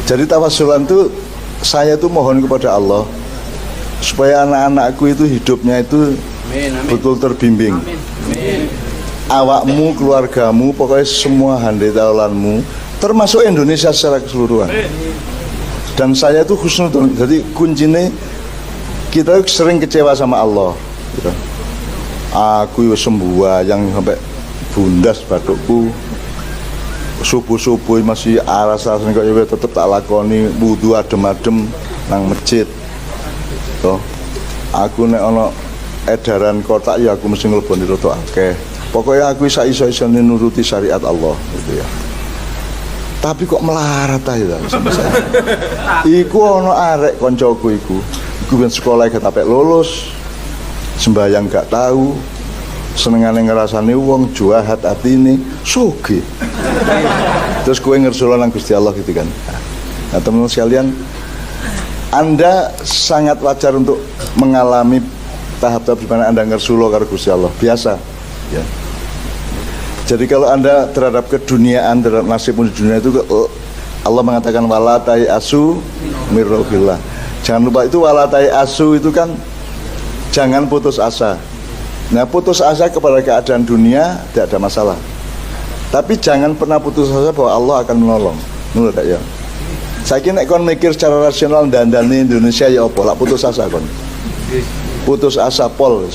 Jadi tawasulan itu saya tuh mohon kepada Allah supaya anak-anakku itu hidupnya itu betul terbimbing. Awakmu, keluargamu, pokoknya semua handai taulanmu, termasuk Indonesia secara keseluruhan. Dan saya itu husnudon. Jadi kuncinya kita sering kecewa sama Allah. Gitu. Aku sembuh yang sampai bundas batukku. Subuh-subuh masih aras-arasan kok ya tetep tak lakoni wudu adem-adem nang masjid. Toh. Aku nek ana edaran kotak ya aku mesti ngleboni rada akeh. Pokoknya aku iso-isone nuruti syariat Allah gitu ya. Tapi kok melarat ta ya. Iku ana arek koncoku iku. Iku ben sekolah gak tapek lulus. Sembayang gak tahu. Senengane ngrasani wong juahat atine sugih. Terus kowe ngersola nang Gusti Allah gitu kan. Nah, teman-teman sekalian, Anda sangat wajar untuk mengalami tahap-tahap di mana Anda ngersulo karo Gusti Allah. Biasa. Ya. Jadi kalau Anda terhadap keduniaan, terhadap nasibmu di dunia itu Allah mengatakan wala tayasu mir rauhillah. Jangan lupa itu wala tayasu itu kan jangan putus asa. Nah, putus asa kepada keadaan dunia tidak ada masalah. Tapi jangan pernah putus asa bahwa Allah akan menolong. Menurut ya. Saya kira kon mikir secara rasional dandane Indonesia ya apa? Lah putus asa kon. Putus asa pol.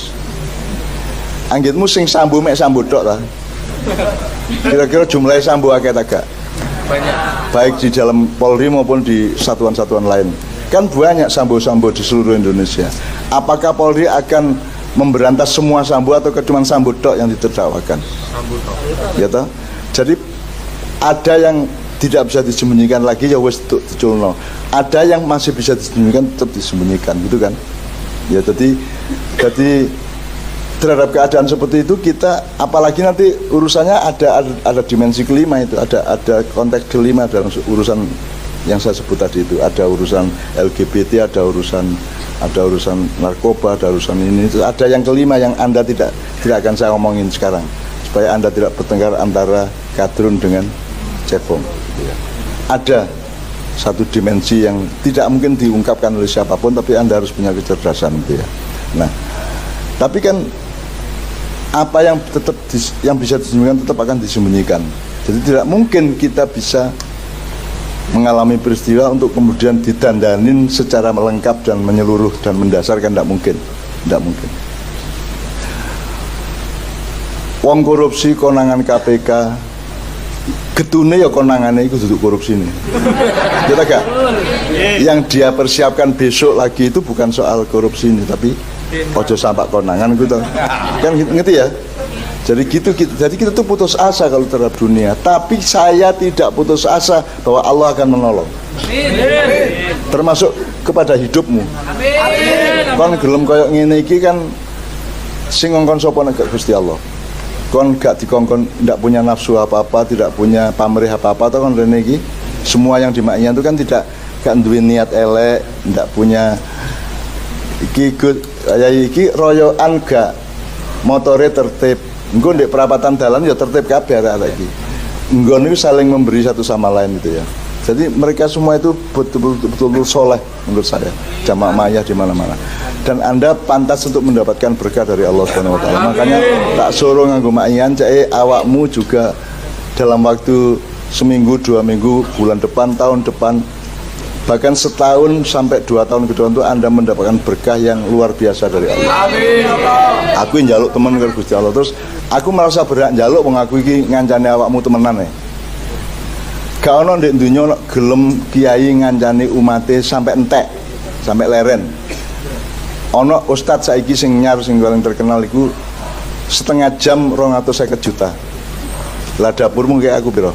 Anggitmu sing sambu mek sambu tok ta. Kira-kira jumlahnya sambu akeh ta gak? Banyak. Baik di dalam Polri maupun di satuan-satuan lain. Kan banyak sambu-sambu di seluruh Indonesia. Apakah Polri akan memberantas semua sambu atau cuma sambu tok yang ditertawakan? Sambu tok. Ya toh? Jadi ada yang tidak bisa disembunyikan lagi ya wis diculno. Ada yang masih bisa disembunyikan tetap disembunyikan gitu kan. Ya jadi terhadap keadaan seperti itu kita apalagi nanti urusannya ada dimensi kelima itu, ada konteks kelima dalam urusan yang saya sebut tadi itu. Ada urusan LGBT, ada urusan narkoba, ada urusan ini, ada yang kelima yang Anda tidak akan saya ngomongin sekarang supaya Anda tidak bertengkar antara kadrun dengan cebong. Ada satu dimensi yang tidak mungkin diungkapkan oleh siapapun, tapi Anda harus punya kecerdasan gitu ya. Nah, tapi kan apa yang yang bisa disembunyikan tetap akan disembunyikan. Jadi tidak mungkin kita bisa mengalami peristiwa untuk kemudian didandanin secara lengkap dan menyeluruh dan mendasar kan tidak mungkin. Wong korupsi konangan KPK, getune ya konangannya itu duduk korupsi ini. Kita gak? Yang dia persiapkan besok lagi itu bukan soal korupsi ini, tapi ojo sampak konangan gitu. Kan ngerti ya? Jadi kita tuh putus asa kalau terhadap dunia. Tapi saya tidak putus asa bahwa Allah akan menolong. Termasuk kepada hidupmu. Kon gelem koyok ngene iki kan sing ngongkon sapa nek Gusti Allah. Kon gak dikongkon ndak punya nafsu apa-apa, tidak punya pamrih apa-apa to kon rene iki. Semua yang dimaknya itu kan tidak gak duwe niat elek, ndak punya iki royoan gak motore tertib. Engko ndek perapatan dalan ya tertib kabeh arek iki. Engko niku saling memberi satu sama lain gitu ya. Jadi mereka semua itu betul-betul soleh menurut saya. Jamaah maya di mana-mana. Dan Anda pantas untuk mendapatkan berkah dari Allah Subhanahu wa taala. Makanya tak suruh nganggo makian cek awakmu juga dalam waktu seminggu, 2 minggu, bulan depan, tahun depan, bahkan setahun sampai 2 tahun ke depan itu Anda mendapatkan berkah yang luar biasa dari Allah. Amin. Aku njaluk temen karo Gusti Allah, terus aku merasa berat njaluk wong aku iki ngancane awakmu temenan. Gak ono ndek donya ono gelem kiai ngancani umate sampai entek, sampai leren. Ono ustaz saiki sing nyar sing paling terkenal iku setengah jam 250 juta. Lah dapurmu kayak aku piro?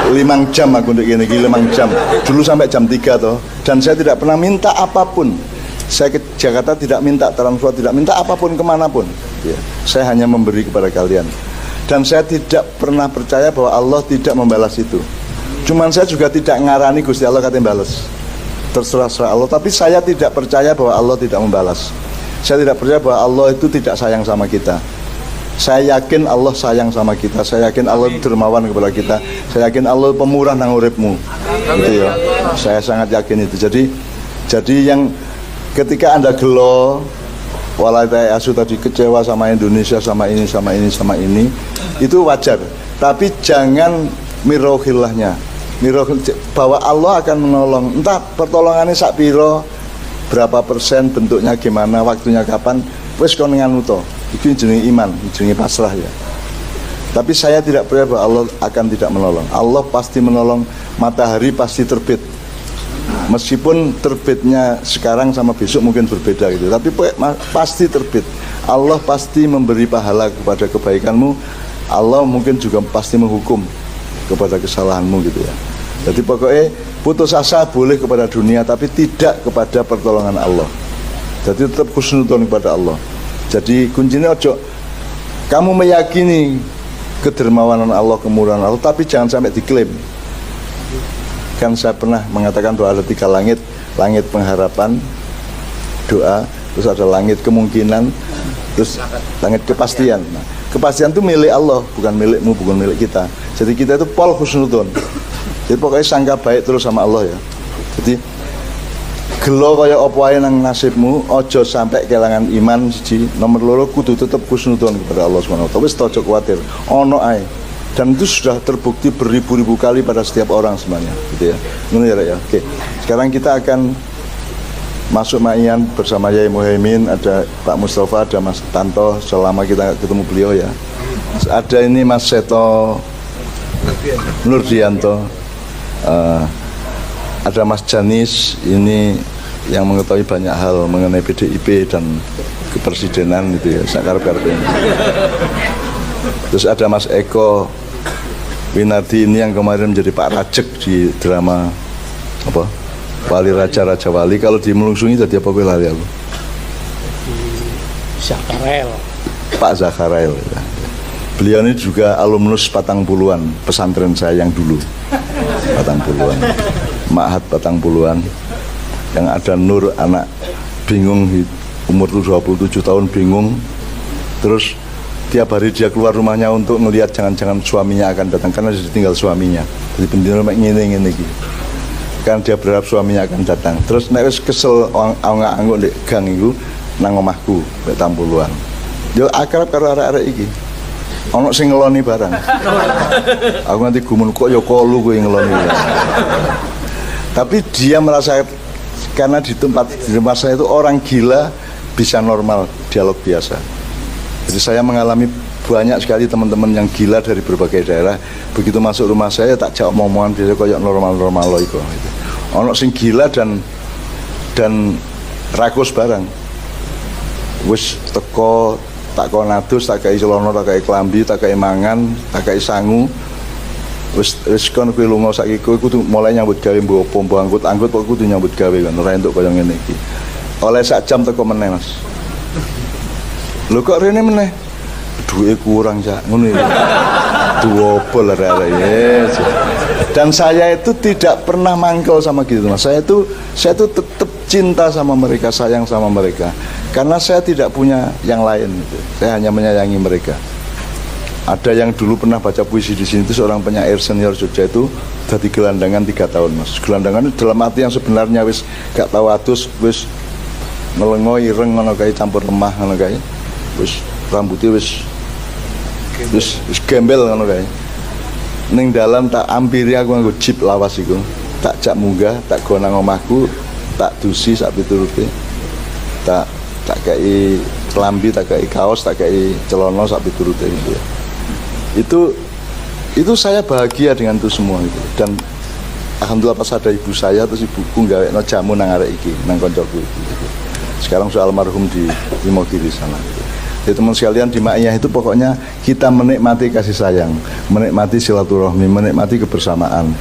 5 jam aku untuk gini 5 jam. Dulu sampai jam 3 toh. Dan saya tidak pernah minta apapun. Saya ke Jakarta tidak minta transfer, tidak minta apapun kemanapun ya. Saya hanya memberi kepada kalian. Dan saya tidak pernah percaya bahwa Allah tidak membalas itu. Cuman saya juga tidak ngarani Gusti Allah katanya balas. Terserah Allah. Tapi saya tidak percaya bahwa Allah tidak membalas. Saya tidak percaya bahwa Allah itu tidak sayang sama kita. Saya yakin Allah sayang sama kita, saya yakin Allah dermawan kepada kita, saya yakin Allah pemurah nang uripmu. Gitu ya. Saya sangat yakin itu. Jadi yang ketika Anda gelo walai asu tadi kecewa sama Indonesia, sama ini, itu wajar. Tapi jangan mirohillahnya, bahwa Allah akan menolong. Entah pertolongannya sak piro, berapa persen, bentuknya gimana, waktunya kapan, wis kon nganu to. Itu jenenge iman, jenenge pasrah ya. Tapi saya tidak percaya bahwa Allah akan tidak menolong. Allah pasti menolong. Matahari pasti terbit. Meskipun terbitnya sekarang sama besok mungkin berbeda gitu, tapi pasti terbit. Allah pasti memberi pahala kepada kebaikanmu. Allah mungkin juga pasti menghukum kepada kesalahanmu gitu ya. Jadi pokoknya putus asa boleh kepada dunia, tapi tidak kepada pertolongan Allah. Jadi tetap husnudzon kepada Allah. Jadi kuncinya ojo kamu meyakini kedermawanan Allah, kemurahan Allah, tapi jangan sampai diklaim. Kan saya pernah mengatakan bahwa ada 3 langit, langit pengharapan, doa, terus ada langit kemungkinan, terus langit kepastian. Nah, kepastian itu milik Allah, bukan milikmu, bukan milik kita. Jadi kita itu pol husnudzon. Jadi pokoknya sangka baik terus sama Allah ya. Jadi gelo kaya apa wae nang nasibmu, ojo sampai kehilangan iman. Siji, nomor loro kudu tetep husnudzon kepada Allah Subhanahu wa taala. Wis ojo kuwatir, ono ae. Dan itu sudah terbukti beribu-ribu kali pada setiap orang semuanya, gitu ya. Ngono ya, Oke. Sekarang kita akan masuk Ma'ian bersama Yai Muhaimin, ada Pak Mustafa, ada Mas Tanto, selama kita ketemu beliau ya. Ada ini Mas Seto Nurdianto, ada Mas Janis, ini yang mengetahui banyak hal mengenai PDIP dan kepresidenan itu ya, sakarep-karepnya. Terus ada Mas Eko Winardi ini yang kemarin menjadi Pak Rajek di drama apa? Wali Raja Raja Wali. Kalau di Melungsungi jadi apa gue lari aku? Zakarel. Pak Zakarel. Ya. Beliau ini juga alumnus Patang Puluhan, pesantren saya yang dulu. Patang Puluhan. Ma'had Patang Puluhan. Yang ada Nur anak bingung umur 27 tahun bingung. Terus tiap hari dia keluar rumahnya untuk melihat jangan-jangan suaminya akan datang karena ditinggal suaminya. Jadi bener ngene iki. Kan dia berharap suaminya akan datang. Terus nek wis kesel angak-anguk ndek gang iku nang omahku mek Tampuluan. Yo akrab karo arek-arek iki. Ono sing ngeloni barang. Aku nanti gumun kok yo kolu kowe ngeloni. Tapi dia merasa karena di rumah saya itu orang gila bisa normal, dialog biasa. Jadi saya mengalami banyak sekali teman-teman yang gila dari berbagai daerah. Begitu masuk rumah saya tak jawab omongan dia kayak normal-normal loh itu. Ono sing gila dan rakus barang. Wis teko tak kon adus, tak kei celana, tak kei klambi, tak kei mangan, tak kei sangu. Wis kon kuwi lunga saiki kowe kudu mulai nyambut gawe mbok pombo angkut kok kudu nyambut gawe kan ora entuk kaya ngene iki. Oleh sak jam teko meneh Mas. Lho kok rene meneh? Duwe kurang Cak, ngono iki. Duopol arek-arek. Dan saya itu tidak pernah mangkel sama gitu Mas. Saya itu tetap cinta sama mereka, sayang sama mereka. Karena saya tidak punya yang lain gitu. Saya hanya menyayangi mereka. Ada yang dulu pernah baca puisi di sini itu seorang penyair senior Jogja itu dari gelandangan 3 tahun Mas. Gelandangan itu dalam arti yang sebenarnya wis gak tahu atus, wis melengo ireng ngono kae campur lemah ngono kae. Wis rambutnya wis gembel ngono kae. Ning dalan tak ampiri aku nganggo jeep lawas iku. Tak jak munggah, tak go nang omahku, tak dusi sak piturute. Tak kei klambi, tak kei kaos, tak kei celana sak piturute gitu ya. Itu saya bahagia dengan itu semua itu. Dan alhamdulillah pas ada ibu saya terus ibuku gawekno jamu nang arek iki, nang koncoku iki. Sekarang soal almarhum di Imogiri sana gitu. Jadi teman sekalian di Ma'iyah itu pokoknya kita menikmati kasih sayang, menikmati silaturahmi, menikmati kebersamaan.